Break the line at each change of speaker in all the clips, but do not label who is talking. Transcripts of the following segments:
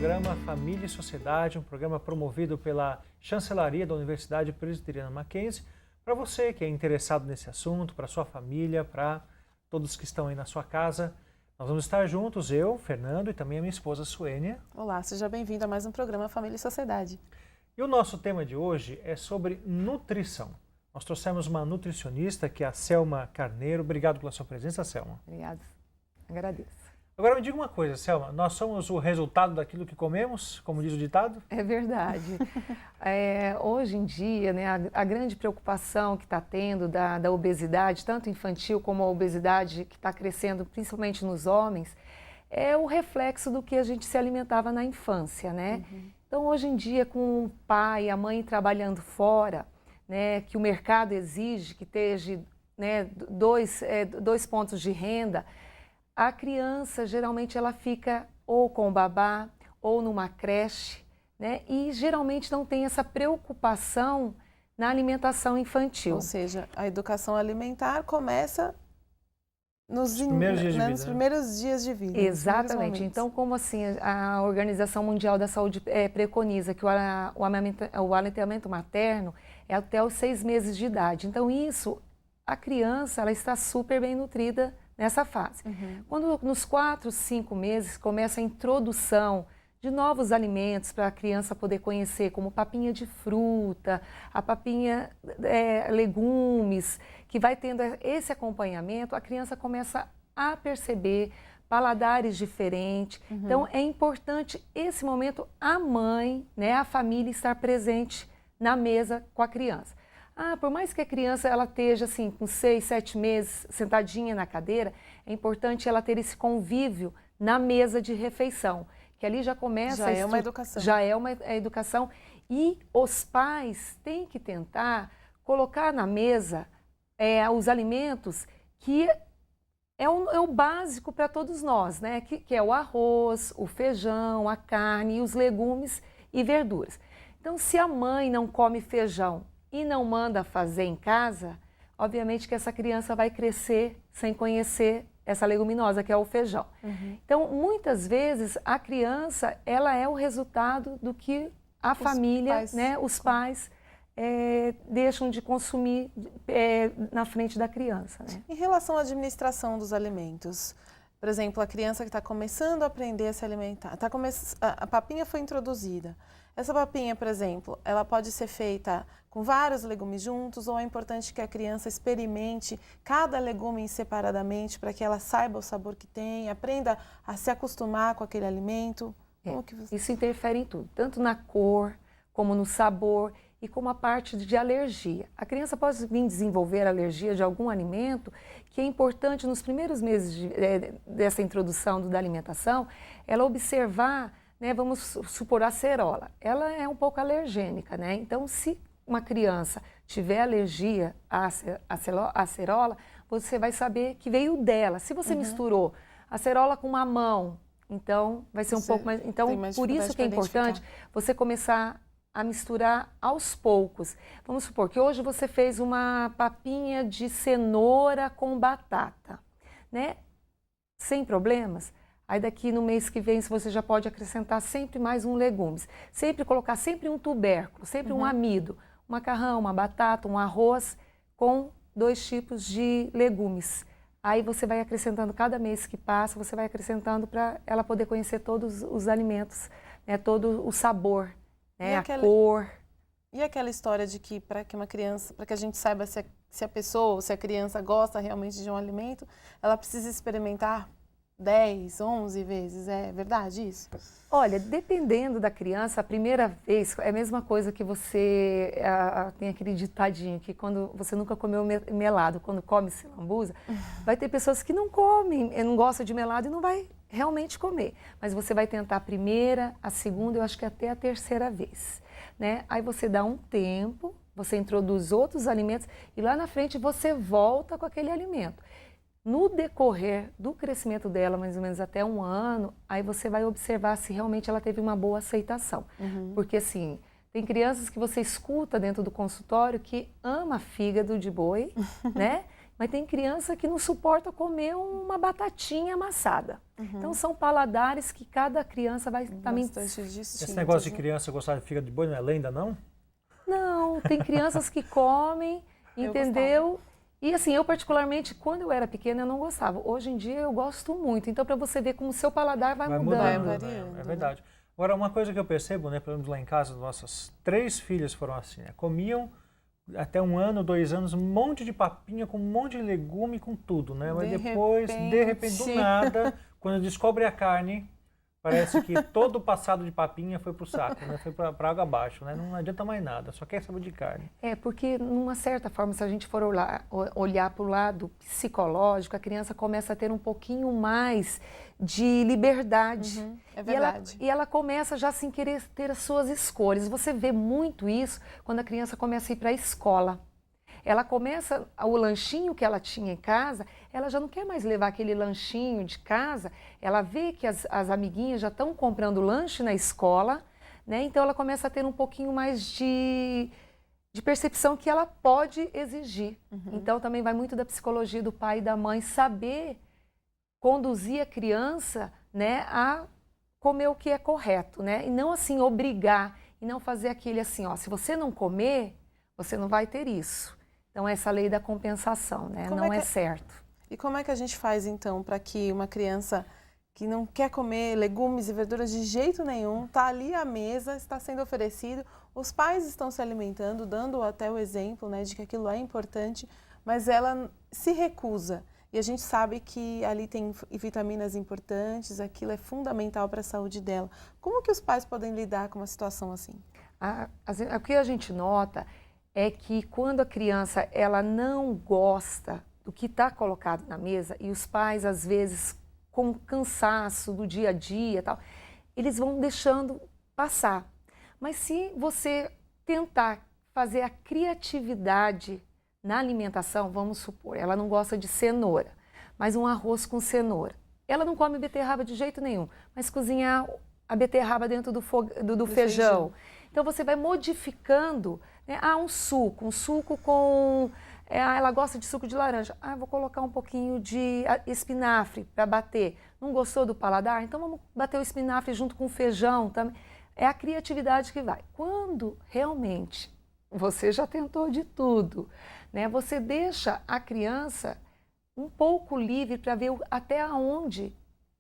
programa Família e Sociedade, um programa promovido pela Chancelaria da Universidade Presbiteriana Mackenzie, para você que é interessado nesse assunto, para sua família, para todos que estão aí na sua casa. Nós vamos estar juntos, eu, Fernando, e também a minha esposa, Suênia.
Olá, seja bem-vindo a mais um programa Família e Sociedade.
E o nosso tema de hoje é sobre nutrição. Nós trouxemos uma nutricionista, que é a Selma Carneiro. Obrigado pela sua presença, Selma.
Obrigada, agradeço.
Agora me diga uma coisa, Selma, nós somos o resultado daquilo que comemos, como diz o ditado?
É verdade. Hoje em dia, né, a grande preocupação que está tendo da obesidade, tanto infantil como a obesidade que está crescendo, principalmente nos homens, é o reflexo do que a gente se alimentava na infância, né? Então, hoje em dia, com o pai e a mãe trabalhando fora, né, que o mercado exige que esteja, né, dois pontos de renda, a criança geralmente ela fica ou com o babá ou numa creche, né? E geralmente não tem essa preocupação na alimentação infantil.
Ou seja, a educação alimentar começa nos primeiros dias de vida.
Exatamente. Então, como assim a Organização Mundial da Saúde preconiza que o aleitamento materno é até os 6 meses de idade. Então, isso, a criança ela está super bem nutrida nessa fase. Quando nos 4, 5 meses começa a introdução de novos alimentos para a criança poder conhecer, como papinha de fruta, a papinha, legumes, que vai tendo esse acompanhamento, a criança começa a perceber paladares diferentes. Então, é importante esse momento a mãe, né, a família estar presente na mesa com a criança. Por mais que a criança ela esteja assim, com 6, 7 meses, sentadinha na cadeira, é importante ela ter esse convívio na mesa de refeição, que ali já começa...
Já é uma educação.
Já é uma educação. E os pais têm que tentar colocar na mesa os alimentos que é o básico para todos nós, né? Que é o arroz, o feijão, a carne, os legumes e verduras. Então, se a mãe não come feijão e não manda fazer em casa, obviamente que essa criança vai crescer sem conhecer essa leguminosa, que é o feijão. Então, muitas vezes, a criança, ela é o resultado do que a família, né, os pais deixam de consumir na frente da criança. Né?
Em relação à administração dos alimentos, por exemplo, a criança que está começando a aprender a se alimentar, a papinha foi introduzida. Essa papinha, por exemplo, ela pode ser feita com vários legumes juntos ou é importante que a criança experimente cada legume separadamente para que ela saiba o sabor que tem, aprenda a se acostumar com aquele alimento?
Isso interfere em tudo, tanto na cor, como no sabor e como a parte de alergia. A criança pode vir desenvolver alergia de algum alimento que é importante nos primeiros meses dessa introdução da alimentação, ela observar, né, vamos supor a acerola, ela é um pouco alergênica, né? Então, se uma criança tiver alergia à acerola, você vai saber que veio dela. Se você misturou acerola com mamão, então vai ser um pouco mais... Então, por isso que é importante você começar a misturar aos poucos. Vamos supor que hoje você fez uma papinha de cenoura com batata, né? Sem problemas. Aí daqui no mês que vem você já pode acrescentar sempre mais um legumes. Sempre colocar sempre um tubérculo, sempre um amido. Um macarrão, uma batata, um arroz com 2 tipos de legumes. Aí você vai acrescentando cada mês que passa, você vai acrescentando para ela poder conhecer todos os alimentos, né, todo o sabor, né, a cor.
E aquela história de que para que uma criança, para que a gente saiba se a pessoa, se a criança gosta realmente de um alimento, ela precisa experimentar 10, 11 vezes, é verdade isso?
Olha, dependendo da criança, a primeira vez é a mesma coisa que você tem aquele ditadinho que quando você nunca comeu melado, quando come lambuza, vai ter pessoas que não comem, não gostam de melado e não vai realmente comer. Mas você vai tentar a primeira, a segunda, eu acho que até a terceira vez, né? Aí você dá um tempo, você introduz outros alimentos e lá na frente você volta com aquele alimento. No decorrer do crescimento dela, mais ou menos até 1 ano, aí você vai observar se realmente ela teve uma boa aceitação. Porque assim, tem crianças que você escuta dentro do consultório que ama fígado de boi, né? Mas tem criança que não suporta comer uma batatinha amassada. Então, são paladares que cada criança vai também...
Esse negócio de criança gostar de fígado de boi não é lenda, não?
Não, tem crianças que comem, entendeu? E assim, eu particularmente, quando eu era pequena, eu não gostava. Hoje em dia, eu gosto muito. Então, para você ver como o seu paladar vai mudando.
É verdade. Agora, uma coisa que eu percebo, né, pelo menos lá em casa, nossas 3 filhas foram assim, né, comiam até 1 ano, 2 anos, um monte de papinha, com um monte de legume, com tudo, né? Mas depois, de repente, do nada, quando descobre a carne, parece que todo o passado de papinha foi pro saco, né? Foi para água abaixo, né? Não adianta mais nada, só quer saber de carne.
Porque, numa certa forma, se a gente for olhar para o lado psicológico, a criança começa a ter um pouquinho mais de liberdade.
É verdade.
E ela começa já sem querer ter as suas escolhas. Você vê muito isso quando a criança começa a ir para a escola. Ela começa, o lanchinho que ela tinha em casa, ela já não quer mais levar aquele lanchinho de casa, ela vê que as amiguinhas já estão comprando lanche na escola, né? Então ela começa a ter um pouquinho mais de percepção que ela pode exigir. Então também vai muito da psicologia do pai e da mãe saber conduzir a criança, né, a comer o que é correto, né? E não assim obrigar, e não fazer aquele assim, ó, se você não comer, você não vai ter isso. Então, essa lei da compensação, né? Não é certo.
E como é que a gente faz, então, para que uma criança que não quer comer legumes e verduras de jeito nenhum, está ali à mesa, está sendo oferecido, os pais estão se alimentando, dando até o exemplo, né, de que aquilo é importante, mas ela se recusa. E a gente sabe que ali tem vitaminas importantes, aquilo é fundamental para a saúde dela. Como que os pais podem lidar com uma situação assim?
O que a gente nota é que quando a criança ela não gosta do que está colocado na mesa e os pais, às vezes, com cansaço do dia a dia, tal, eles vão deixando passar. Mas se você tentar fazer a criatividade na alimentação, vamos supor, ela não gosta de cenoura, mas um arroz com cenoura. Ela não come beterraba de jeito nenhum, mas cozinhar a beterraba dentro do feijão. Então, você vai modificando, né? Um suco com... ela gosta de suco de laranja. Vou colocar um pouquinho de espinafre para bater. Não gostou do paladar? Então, vamos bater o espinafre junto com o feijão também. É a criatividade que vai. Quando realmente você já tentou de tudo, né? Você deixa a criança um pouco livre para ver até onde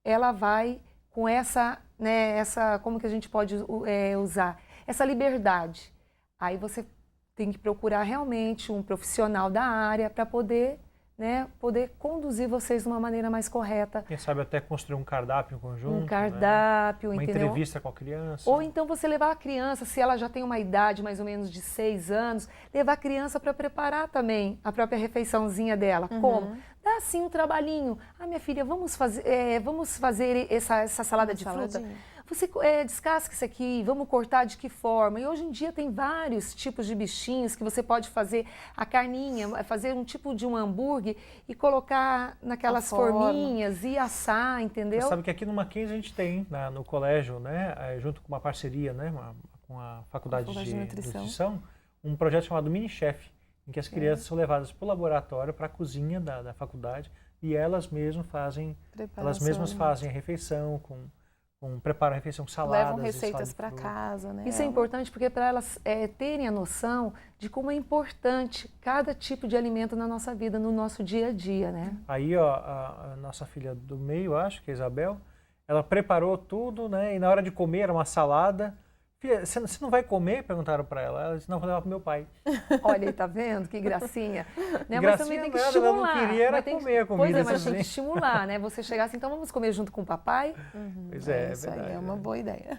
ela vai com essa, né, como que a gente pode usar? Essa liberdade. Aí você tem que procurar realmente um profissional da área para poder conduzir vocês de uma maneira mais correta.
Quem sabe até construir um cardápio em conjunto.
Um cardápio,
né? Uma
entendeu?
entrevista com a criança.
Ou então você levar a criança, se ela já tem uma idade mais ou menos de 6 anos, levar a criança para preparar também a própria refeiçãozinha dela. Como? Dá assim um trabalhinho. Minha filha, vamos fazer essa salada de fruta? Você descasca isso aqui, vamos cortar de que forma? E hoje em dia tem vários tipos de bichinhos que você pode fazer a carninha, fazer um tipo de um hambúrguer e colocar naquelas forminhas e assar, entendeu?
Você sabe que aqui no Mackenzie a gente tem, no colégio, né, junto com uma parceria, né, com a Faculdade de Nutrição, um projeto chamado Mini Chef, em que as crianças são levadas para o laboratório, para a cozinha da faculdade, e elas mesmas fazem a refeição preparam a refeição com saladas.
Levam receitas para casa, né?
Isso é importante porque para elas terem a noção de como é importante cada tipo de alimento na nossa vida, no nosso dia a dia, né?
Aí, ó, a nossa filha do meio, acho que é a Isabel, ela preparou tudo, né? E na hora de comer era uma salada. Filha, você não vai comer? Perguntaram para ela. Ela disse, não, vou levar para meu pai.
Olha, tá vendo? Que gracinha. Né?
Mas
gracinha também tem que estimular.
Ela não queria era comer a comida.
Pois mas tem que estimular, né? Você chegar assim, então vamos comer junto com o papai?
Pois é
isso
verdade.
Aí é uma boa ideia.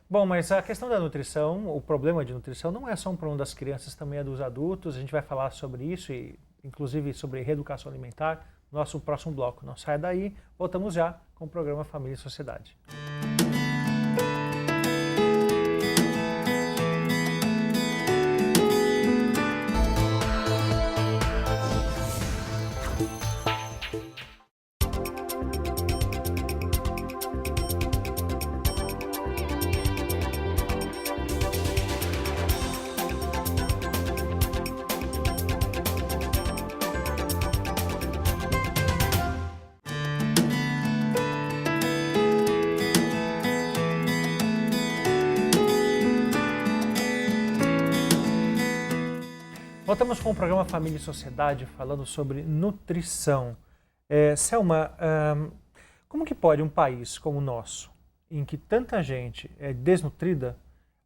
Bom, mas a questão da nutrição, o problema de nutrição não é só um problema das crianças, também é dos adultos. A gente vai falar sobre isso, e inclusive sobre reeducação alimentar, no nosso próximo bloco. Não saia daí, voltamos já com o programa Família e Sociedade. Voltamos com o programa Família e Sociedade, falando sobre nutrição. Selma, como que pode um país como o nosso, em que tanta gente é desnutrida,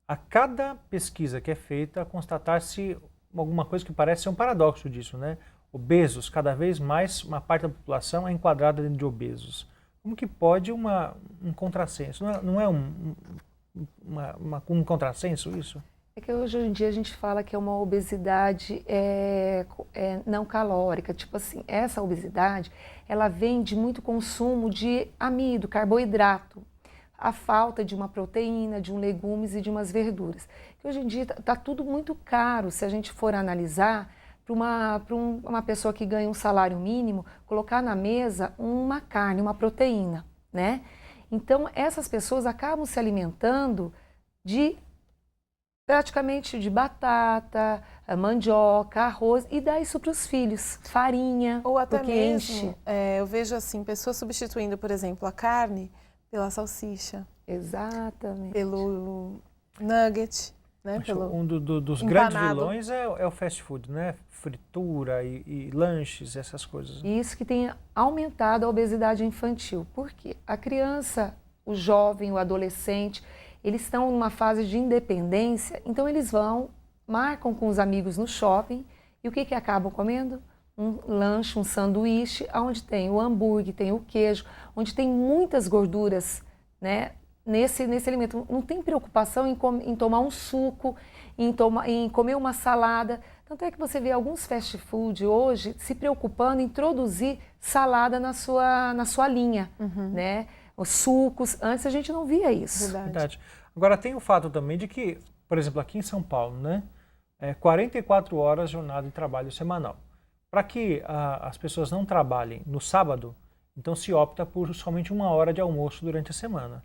a cada pesquisa que é feita, constatar-se alguma coisa que parece ser um paradoxo disso, né? Obesos, cada vez mais uma parte da população é enquadrada dentro de obesos. Como que pode um contrassenso? Não é um contrassenso isso?
É que hoje em dia a gente fala que é uma obesidade não calórica. Tipo assim, essa obesidade, ela vem de muito consumo de amido, carboidrato. A falta de uma proteína, de um legumes e de umas verduras. Que hoje em dia está tudo muito caro, se a gente for analisar, para uma pessoa que ganha um salário mínimo, colocar na mesa uma carne, uma proteína, né? Então, essas pessoas acabam se alimentando praticamente de batata, mandioca, arroz, e dá isso para os filhos, farinha,
ou até
porque
mesmo,
enche.
eu vejo assim, pessoas substituindo, por exemplo, a carne pela salsicha.
Exatamente.
Pelo nugget, né?
Um dos grandes vilões é o fast food, né? Fritura e lanches, essas coisas.
Isso que tem aumentado a obesidade infantil. Por quê? A criança, o jovem, o adolescente, eles estão numa fase de independência, então eles marcam com os amigos no shopping, e o que acabam comendo? Um lanche, um sanduíche, onde tem o hambúrguer, tem o queijo, onde tem muitas gorduras, né, nesse alimento. Não tem preocupação em tomar um suco, em comer uma salada. Tanto é que você vê alguns fast food hoje se preocupando em introduzir salada na sua linha, né? Os sucos. Antes a gente não via isso.
Verdade. Agora tem o fato também de que, por exemplo, aqui em São Paulo, né, 44 horas jornada de trabalho semanal. Para que as pessoas não trabalhem no sábado, então se opta por somente 1 hora de almoço durante a semana.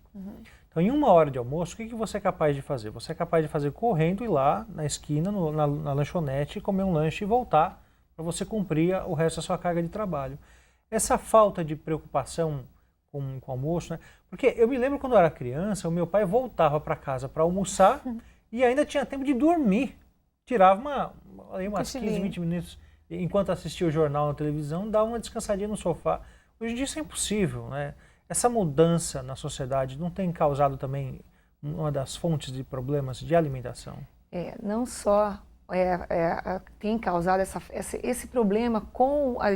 Então, em 1 hora de almoço, o que você é capaz de fazer? Você é capaz de fazer correndo, ir lá na esquina, na lanchonete, comer um lanche e voltar para você cumprir o resto da sua carga de trabalho. Essa falta de preocupação com o almoço, né? Porque eu me lembro quando eu era criança, o meu pai voltava para casa para almoçar e ainda tinha tempo de dormir. Tirava umas 15, 20 minutos, enquanto assistia o jornal na televisão, dava uma descansadinha no sofá. Hoje em dia isso é impossível, né? Essa mudança na sociedade não tem causado também uma das fontes de problemas de alimentação?
Não só tem causado esse problema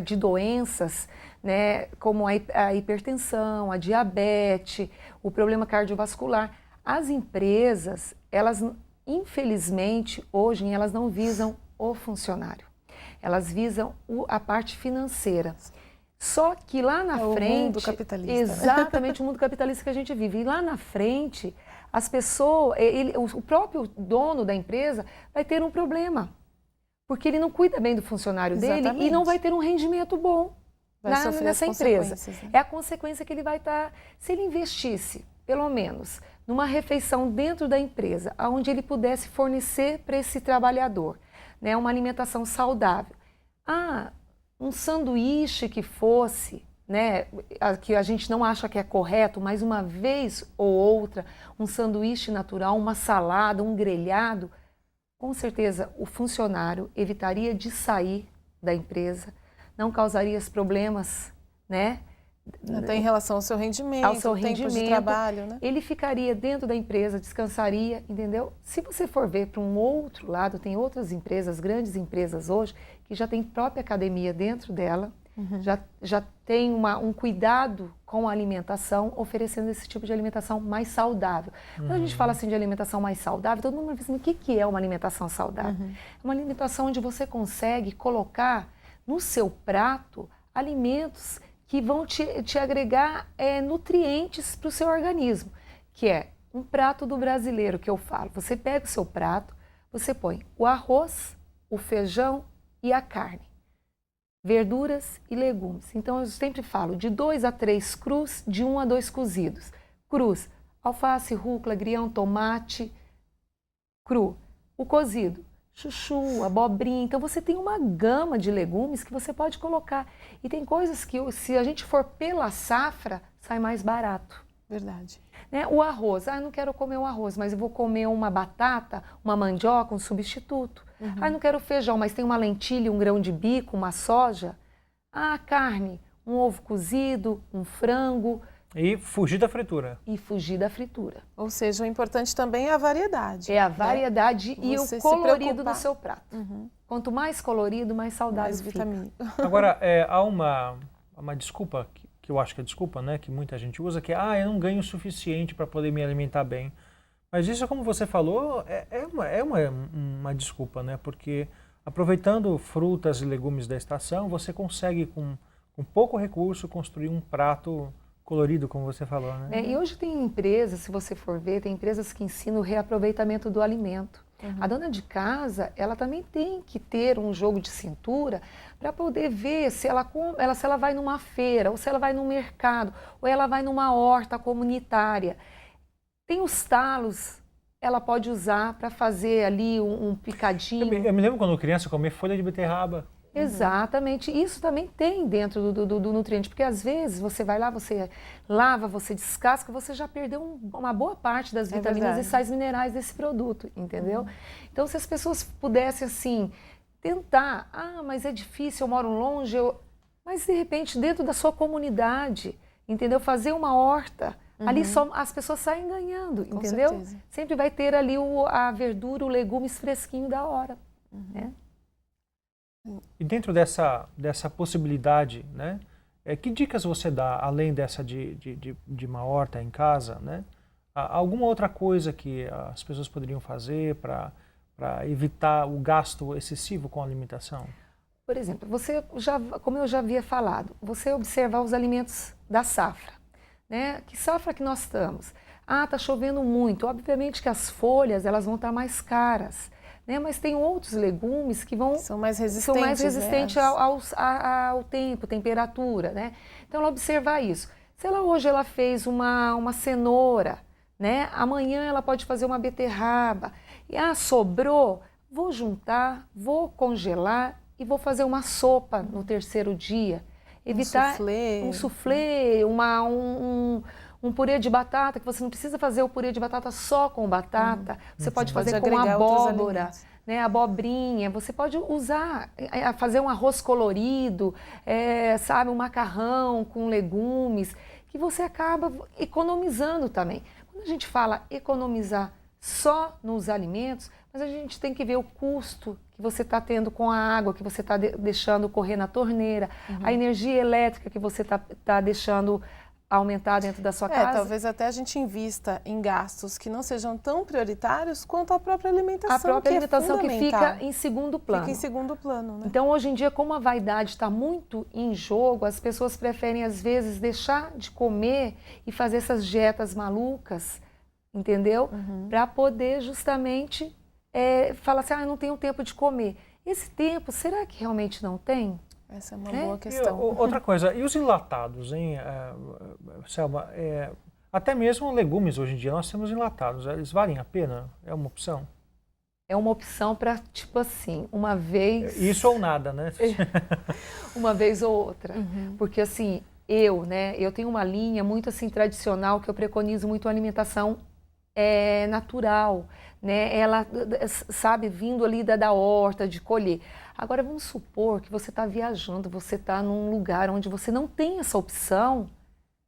de doenças, né, como a hipertensão, a diabetes, o problema cardiovascular. As empresas, elas, infelizmente, hoje, elas não visam o funcionário. Elas visam a parte financeira. Só que lá na frente...
o mundo capitalista.
Exatamente, o mundo capitalista que a gente vive. E lá na frente, as pessoas, o próprio dono da empresa vai ter um problema. Porque ele não cuida bem do funcionário dele e não vai ter um rendimento bom nessa empresa. Né? É a consequência que ele vai estar... Se ele investisse, pelo menos, numa refeição dentro da empresa, onde ele pudesse fornecer para esse trabalhador, né, uma alimentação saudável. Um sanduíche que fosse, né, que a gente não acha que é correto, mas uma vez ou outra, um sanduíche natural, uma salada, um grelhado, com certeza o funcionário evitaria de sair da empresa, não causaria problemas, né?
Até em relação ao seu rendimento, tempo de trabalho, né?
Ele ficaria dentro da empresa, descansaria, entendeu? Se você for ver para um outro lado, tem outras empresas, grandes empresas hoje, que já tem própria academia dentro dela, já tem um cuidado com a alimentação, oferecendo esse tipo de alimentação mais saudável. Quando a gente fala assim de alimentação mais saudável, todo mundo pensa, o que é uma alimentação saudável? É uma alimentação onde você consegue colocar no seu prato alimentos que vão te agregar nutrientes para o seu organismo, que é um prato do brasileiro que eu falo. Você pega o seu prato, você põe o arroz, o feijão e a carne, verduras e legumes. Então eu sempre falo de 2 a 3 crus, de 1 a 2 cozidos. Crus, alface, rúcula, agrião, tomate, cru. O cozido, chuchu, abobrinha. Então você tem uma gama de legumes que você pode colocar. E tem coisas que, se a gente for pela safra, sai mais barato.
Verdade.
Né? O arroz, eu não quero comer o arroz, mas eu vou comer uma batata, uma mandioca, um substituto. Eu não quero feijão, mas tem uma lentilha, um grão de bico, uma soja. Carne, um ovo cozido, um frango.
E fugir da fritura.
E fugir da fritura.
Ou seja, o importante também é a variedade.
É a variedade, né? E
Você
o colorido
preocupar.
do seu prato. Quanto mais colorido, mais saudável
Mais
fica.
vitamina.
Agora, há uma desculpa, que eu acho que é desculpa, né, que muita gente usa, que é, eu não ganho o suficiente para poder me alimentar bem. Mas isso, como você falou, é uma desculpa, né? Porque aproveitando frutas e legumes da estação, você consegue, com pouco recurso, construir um prato colorido, como você falou, né?
E hoje tem empresas, se você for ver, tem empresas que ensinam o reaproveitamento do alimento. A dona de casa, ela também tem que ter um jogo de cintura para poder ver se ela vai numa feira, ou se ela vai num mercado, ou ela vai numa horta comunitária. Tem os talos, ela pode usar para fazer ali um picadinho.
Eu me lembro quando criança comer folha de beterraba.
Exatamente, isso também tem dentro do nutriente, porque às vezes você vai lá, você lava, você descasca, você já perdeu uma boa parte das vitaminas e sais minerais desse produto, entendeu? Então, se as pessoas pudessem, assim, tentar, mas é difícil, eu moro longe, mas de repente dentro da sua comunidade, entendeu? Fazer uma horta, ali só as pessoas saem ganhando,
Com
entendeu?
certeza.
Sempre vai ter ali a verdura, o legumes fresquinho da hora, né?
E dentro dessa possibilidade, né, que dicas você dá, além dessa de uma horta em casa, né? Alguma outra coisa que as pessoas poderiam fazer para evitar o gasto excessivo com a alimentação?
Por exemplo, como eu já havia falado, você observar os alimentos da safra, né? Que safra que nós estamos? Está chovendo muito, obviamente que as folhas elas vão estar mais caras. Né? Mas tem outros legumes que
são mais resistentes,
né? ao tempo, temperatura, né? Então, ela observar isso. Se hoje ela fez uma cenoura, né? Amanhã ela pode fazer uma beterraba. E sobrou, vou juntar, vou congelar e vou fazer uma sopa no terceiro dia. Evitar um soufflé, um purê de batata, que você não precisa fazer o purê de batata só com batata, você pode fazer com abóbora, né, abobrinha, você pode usar, fazer um arroz colorido, sabe, um macarrão com legumes, que você acaba economizando também. Quando a gente fala economizar só nos alimentos, mas a gente tem que ver o custo que você está tendo com a água que você está deixando correr na torneira, a energia elétrica que você está deixando aumentar dentro da sua casa.
Talvez até a gente invista em gastos que não sejam tão prioritários quanto a própria alimentação.
A própria alimentação que fica em segundo plano.
Fica em segundo plano, né?
Então, hoje em dia, como a vaidade está muito em jogo, as pessoas preferem, às vezes, deixar de comer e fazer essas dietas malucas, entendeu? Para poder justamente falar assim, eu não tenho tempo de comer. Esse tempo, será que realmente não tem?
Essa é uma boa questão.
Outra coisa, e os enlatados, hein, Selma? Até mesmo legumes hoje em dia nós temos enlatados, eles valem a pena? É uma opção?
É uma opção para, tipo assim, uma vez...
Isso ou nada, né?
Uma vez ou outra. Porque assim, eu tenho uma linha muito assim tradicional que eu preconizo muito a alimentação natural, né? Ela, sabe, vindo ali da horta, de colher. Agora, vamos supor que você está viajando, você está num lugar onde você não tem essa opção.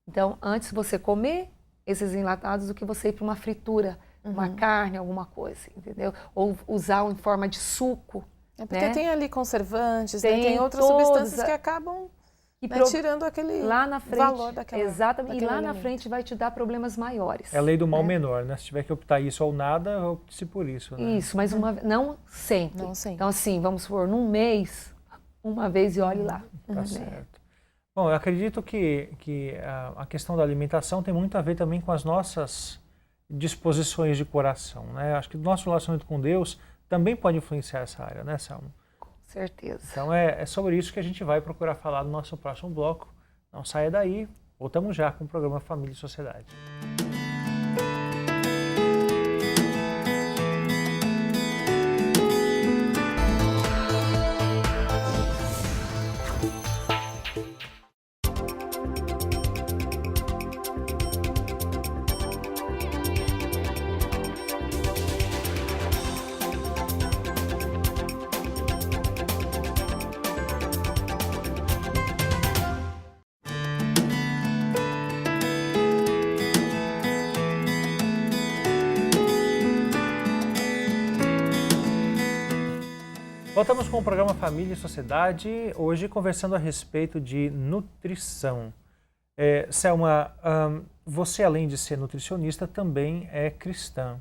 Então, antes você comer esses enlatados do que você ir para uma fritura, uma carne, alguma coisa, entendeu? Ou usar em forma de suco.
Porque tem ali conservantes, tem outras substâncias que acabam tirando aquele valor daquela
Exatamente, e lá na frente vai te dar problemas maiores.
É a lei do mal menor, né? Se tiver que optar isso ou nada, opte-se por isso. Né?
Isso, mas não sempre. Então, assim, vamos supor, num mês, uma vez e olhe lá.
Tá certo. Bom, eu acredito que a questão da alimentação tem muito a ver também com as nossas disposições de coração, né? Acho que o nosso relacionamento com Deus também pode influenciar essa área, né, Selma?
Certeza.
Então é sobre isso que a gente vai procurar falar no nosso próximo bloco. Não saia daí, voltamos já com o programa Família e Sociedade. Voltamos com o programa Família e Sociedade, hoje conversando a respeito de nutrição. Selma, você além de ser nutricionista também é cristã.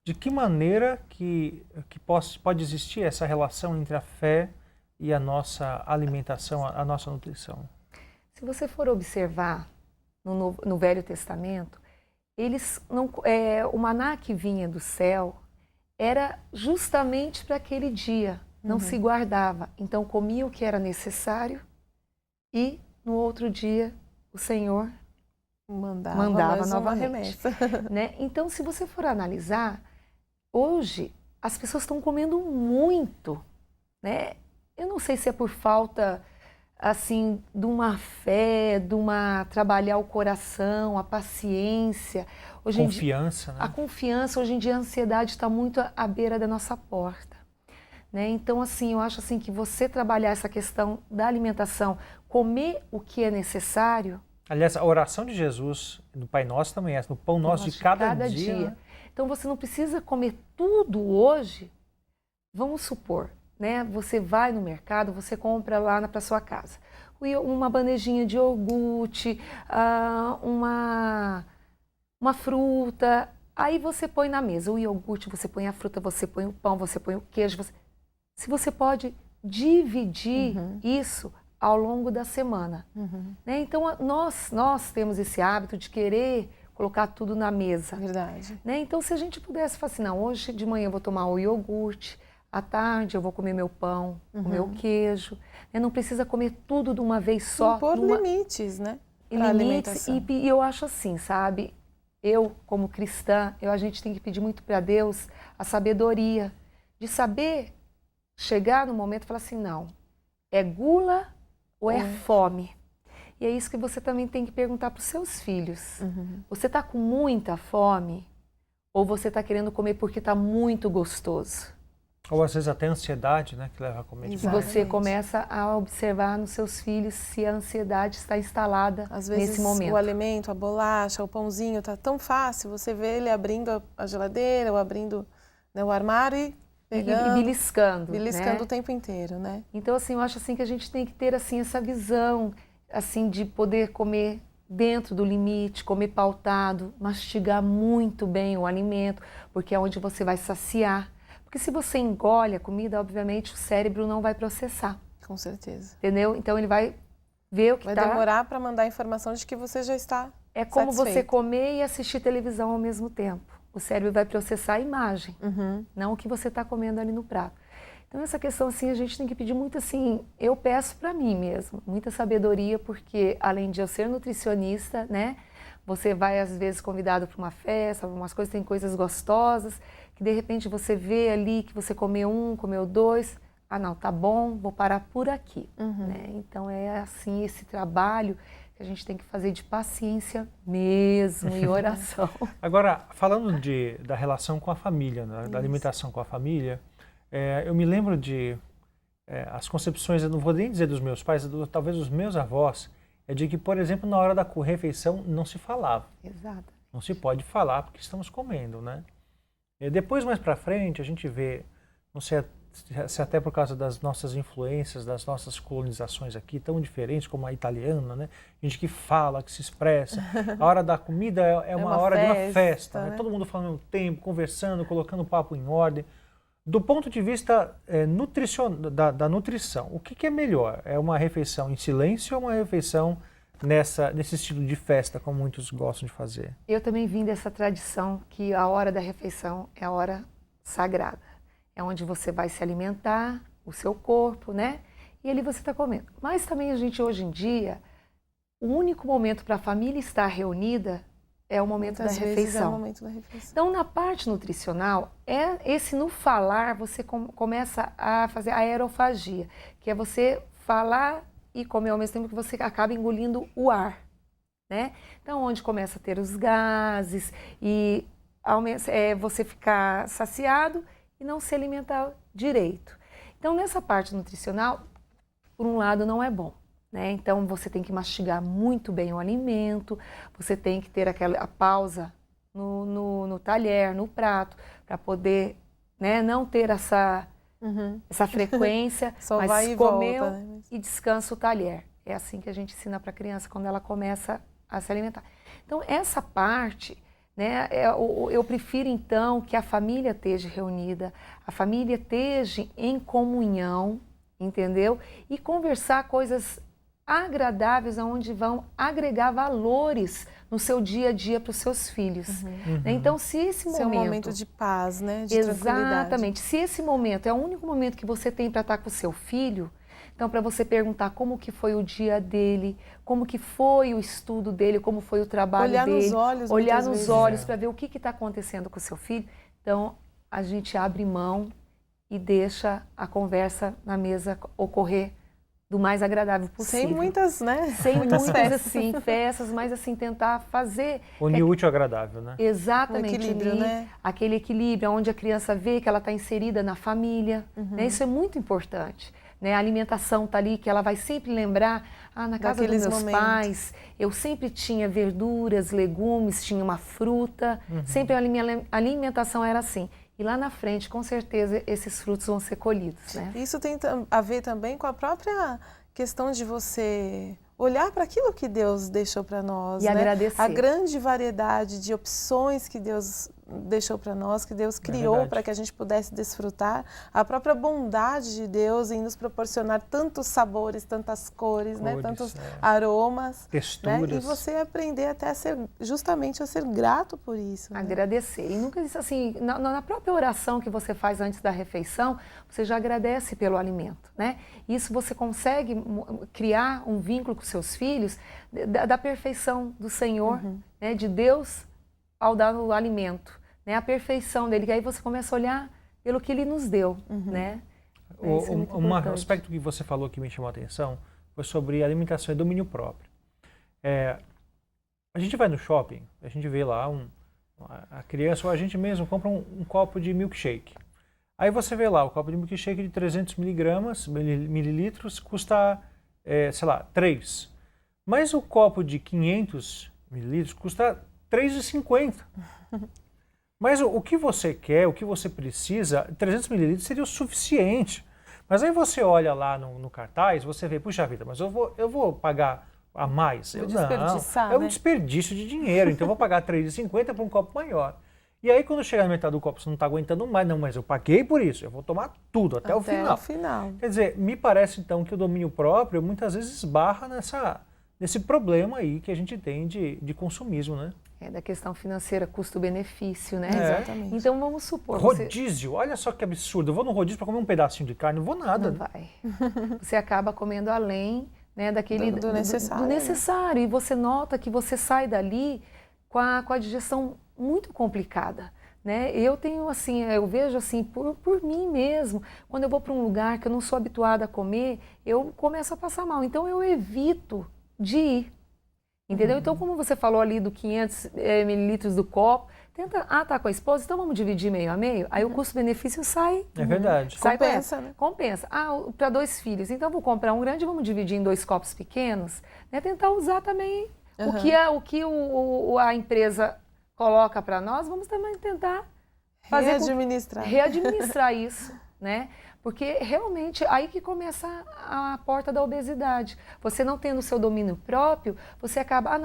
De que maneira que pode existir essa relação entre a fé e a nossa alimentação, a nossa nutrição?
Se você for observar no Velho Testamento, o maná que vinha do céu era justamente para aquele dia, não se guardava. Então comia o que era necessário e no outro dia o Senhor mandava novamente. Né? Então, se você for analisar, hoje as pessoas estão comendo muito, né? Eu não sei se é por falta assim de uma fé, trabalhar o coração, a paciência,
Confiança, né?
A confiança. Hoje em dia a ansiedade está muito à beira da nossa porta, né? Então assim, eu acho assim que você trabalhar essa questão da alimentação, comer o que é necessário.
Aliás, a oração de Jesus no Pai Nosso também é no pão nosso de cada dia.
Então você não precisa comer tudo hoje. Vamos supor, né? Você vai no mercado, você compra lá para sua casa uma bandejinha de iogurte, uma fruta. Aí você põe na mesa o iogurte, você põe a fruta, você põe o pão, você põe o queijo. Se você pode dividir isso ao longo da semana. Né? Então nós temos esse hábito de querer colocar tudo na mesa.
Verdade.
Né? Então se a gente pudesse falar assim, não, hoje de manhã eu vou tomar o iogurte, à tarde eu vou comer meu pão, comer o queijo. Né? Não precisa comer tudo de uma vez só.
Impor limites, né?
Limites, e eu acho assim, sabe? Eu, como cristã, a gente tem que pedir muito para Deus a sabedoria de saber chegar no momento e falar assim, não, é gula ou é fome? E é isso que você também tem que perguntar para os seus filhos. Você está com muita fome ou você está querendo comer porque está muito gostoso?
Ou às vezes até ansiedade, né, que leva a comer demais.
Você começa a observar nos seus filhos se a ansiedade está instalada
às vezes,
nesse momento.
O alimento, a bolacha, o pãozinho, está tão fácil. Você vê ele abrindo a geladeira ou abrindo, né, o armário e pegando,
e beliscando,
né?
O
tempo inteiro, né?
Então, assim, eu acho assim que a gente tem que ter assim essa visão, assim, de poder comer dentro do limite, comer pautado, mastigar muito bem o alimento, porque é onde você vai saciar. Porque se você engole a comida, obviamente o cérebro não vai processar.
Com certeza.
Entendeu? Então ele vai ver o que
vai
tá...
demorar para mandar a informação de que você já está
É como
satisfeito.
Você comer e assistir televisão ao mesmo tempo. O cérebro vai processar a imagem, não o que você está comendo ali no prato. Então essa questão assim, a gente tem que pedir muito assim, eu peço para mim mesmo, muita sabedoria, porque além de eu ser nutricionista, né, você vai às vezes convidado para uma festa, algumas coisas, tem coisas gostosas, que de repente você vê ali que você comeu um, comeu dois, não, tá bom, vou parar por aqui. Né? Então é assim, esse trabalho que a gente tem que fazer de paciência mesmo e oração.
Agora, falando da relação com a família, né, da alimentação com a família, eu me lembro de as concepções, eu não vou nem dizer dos meus pais, talvez dos meus avós, de que, por exemplo, na hora da refeição não se falava.
Exato.
Não se pode falar porque estamos comendo, né? Depois, mais para frente, a gente vê, não sei se até por causa das nossas influências, das nossas colonizações aqui, tão diferentes como a italiana, né? Gente que fala, que se expressa. A hora da comida é uma hora de uma festa, né? Todo mundo falando ao mesmo tempo, conversando, colocando o papo em ordem. Do ponto de vista da nutrição, o que é melhor? É uma refeição em silêncio ou uma refeição nesse estilo de festa, como muitos gostam de fazer?
Eu também vim dessa tradição que a hora da refeição é a hora sagrada. É onde você vai se alimentar, o seu corpo, né? E ali você está comendo. Mas também a gente, hoje em dia, o único momento para a família estar reunida é o momento da refeição.
É o momento da refeição.
Então, na parte nutricional, no falar, você começa a fazer a aerofagia, que é você falar e comer ao mesmo tempo que você acaba engolindo o ar, né? Então, onde começa a ter os gases e você ficar saciado e não se alimentar direito. Então, nessa parte nutricional, por um lado, não é bom, né? Então, você tem que mastigar muito bem o alimento, você tem que ter a pausa no talher, no prato, para poder, né, não ter essa frequência,
Só
mas
vai e
comeu
volta, né?
e descansa o talher. É assim que a gente ensina para a criança quando ela começa a se alimentar. Então, essa parte, né, eu prefiro então que a família esteja reunida, a família esteja em comunhão, entendeu? E conversar coisas agradáveis, onde vão agregar valores no seu dia a dia para os seus filhos. Né? Então, se esse
Ser um
momento...
momento de paz, né? De tranquilidade.
Exatamente. Se esse momento é o único momento que você tem para estar com o seu filho, então para você perguntar como que foi o dia dele, como que foi o estudo dele, como foi o trabalho
Olhar
dele.
nos olhos,
olhar
muitas
nos
vezes.
olhos para ver o que está acontecendo com o seu filho. Então, a gente abre mão e deixa a conversa na mesa ocorrer do mais agradável possível.
Sem muitas, né?
Sem muitas
festas.
assim, festas, mas assim, tentar fazer...
Unir útil ao agradável, né?
Exatamente.
O equilíbrio, né?
Aquele equilíbrio, onde a criança vê que ela está inserida na família. Né? Isso é muito importante. Né? A alimentação está ali, que ela vai sempre lembrar, na casa
Daqueles
dos meus
momentos.
pais, eu sempre tinha verduras, legumes, tinha uma fruta, sempre a minha alimentação era assim. E lá na frente, com certeza, esses frutos vão ser colhidos, né?
Isso tem a ver também com a própria questão de você olhar para aquilo que Deus deixou para nós,
E
né?
agradecer.
A grande variedade de opções que Deus deixou para nós, que Deus criou para que a gente pudesse desfrutar, a própria bondade de Deus em nos proporcionar tantos sabores, tantas cores, né? Tantos aromas,
texturas.
Né? E você aprender até a ser, justamente a ser grato por isso. Né?
Agradecer. E nunca disse assim, na própria oração que você faz antes da refeição, você já agradece pelo alimento, né? Isso você consegue criar um vínculo com seus filhos da perfeição do Senhor, né? De Deus ao dar o alimento, né? A perfeição dele, que aí você começa a olhar pelo que ele nos deu, né?
Um aspecto que você falou que me chamou a atenção foi sobre alimentação e domínio próprio. A gente vai no shopping, a gente vê lá a criança, ou a gente mesmo compra um copo de milkshake. Aí você vê lá, o copo de milkshake de 300 mililitros custa, sei lá, 3. Mas o copo de 500 mililitros custa 3,50. Mas o que você quer, o que você precisa, 300 mililitros seria o suficiente. Mas aí você olha lá no cartaz, você vê, puxa vida, mas eu vou pagar a mais.
Desperdiçar,
é um
né?
desperdício de dinheiro, então eu vou pagar 3,50 para um copo maior. E aí quando chegar na metade do copo você não está aguentando mais, não, mas eu paguei por isso, eu vou tomar tudo até o final. Quer dizer, me parece então que o domínio próprio muitas vezes esbarra nesse problema aí que a gente tem de consumismo, né?
Da questão financeira, custo-benefício, né?
Exatamente.
Então vamos supor...
Rodízio, olha só que absurdo, eu vou no rodízio para comer um pedacinho de carne, não vou nada.
Não vai. Você acaba comendo além, né,
do necessário.
Do necessário. E você nota que você sai dali com a digestão muito complicada. Né? Eu tenho assim, eu vejo assim, por mim mesmo, quando eu vou para um lugar que eu não sou habituada a comer, eu começo a passar mal. Então eu evito de ir. Entendeu? Então, como você falou ali do 500 mililitros do copo, tenta, tá com a esposa, então vamos dividir meio a meio? Aí o custo-benefício sai.
É verdade.
Sai
compensa, né?
Compensa. Para 2 filhos, então vou comprar um grande, vamos dividir em 2 copos pequenos, né? Tentar usar também o que a empresa coloca para nós, vamos também tentar fazer readministrar isso, né? Porque realmente aí que começa a porta da obesidade. Você não tendo o seu domínio próprio, você acaba,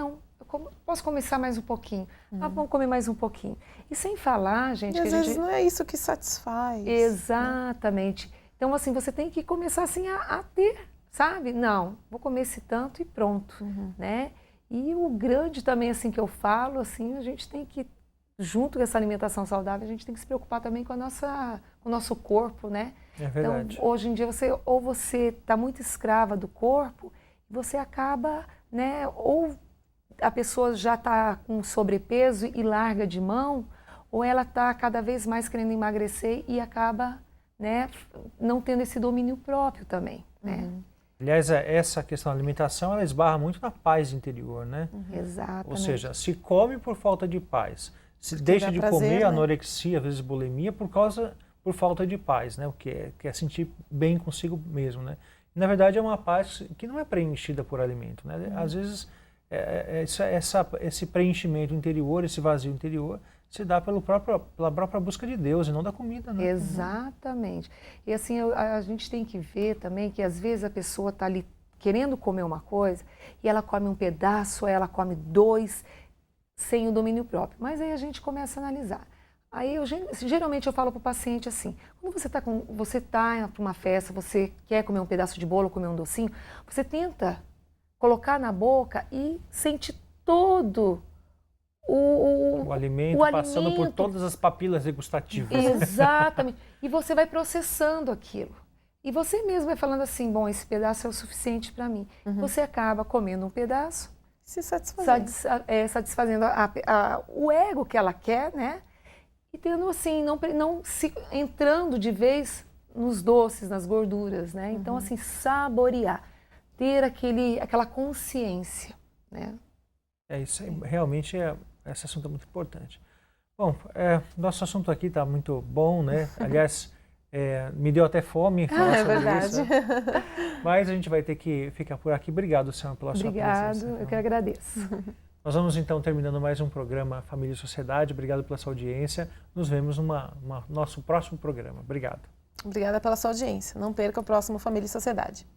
posso começar mais um pouquinho. Vamos comer mais um pouquinho. E sem falar, gente...
E às vezes não é isso que satisfaz.
Exatamente. Então, assim, você tem que começar assim a ter, sabe? Não, vou comer esse tanto e pronto, né? E o grande também, assim, que eu falo, assim, a gente tem que, junto com essa alimentação saudável, a gente tem que se preocupar também com o nosso corpo, né?
É verdade.
Então, hoje em dia, você está muito escrava do corpo, e você acaba, né, ou a pessoa já está com sobrepeso e larga de mão, ou ela está cada vez mais querendo emagrecer e acaba, né, não tendo esse domínio próprio também, né?
Aliás, essa questão da alimentação, ela esbarra muito na paz interior, né?
Exatamente.
Ou seja, se come por falta de paz, se deixa de comer,
né?
anorexia, às vezes bulimia, por falta de paz, né? O que é sentir bem consigo mesmo, né? E, na verdade, é uma paz que não é preenchida por alimento, né? Às vezes, esse preenchimento interior, esse vazio interior, se dá pela própria busca de Deus e não da comida, né?
Exatamente. E assim, a gente tem que ver também que às vezes a pessoa está ali querendo comer uma coisa e ela come um pedaço, ou ela come 2 sem o domínio próprio. Mas aí a gente começa a analisar. Aí geralmente eu falo para o paciente assim, quando você está para uma festa, você quer comer um pedaço de bolo, comer um docinho, você tenta colocar na boca e sente todo
o alimento passando por todas as papilas degustativas.
Exatamente. E você vai processando aquilo. E você mesmo vai falando assim, bom, esse pedaço é o suficiente para mim. Você acaba comendo um pedaço,
se satisfazendo,
satisfazendo o ego que ela quer, né? E tendo assim, não se entrando de vez nos doces, nas gorduras, né? Então, assim, saborear, ter aquela consciência, né?
Isso realmente esse assunto é muito importante. Bom, nosso assunto aqui está muito bom, né? Aliás, me deu até fome falar sobre isso. Mas a gente vai ter que ficar por aqui. Obrigado, senhora, pela sua presença.
Obrigado, eu que agradeço.
Nós vamos então terminando mais um programa Família e Sociedade. Obrigado pela sua audiência. Nos vemos no nosso próximo programa. Obrigado.
Obrigada pela sua audiência. Não perca o próximo Família e Sociedade.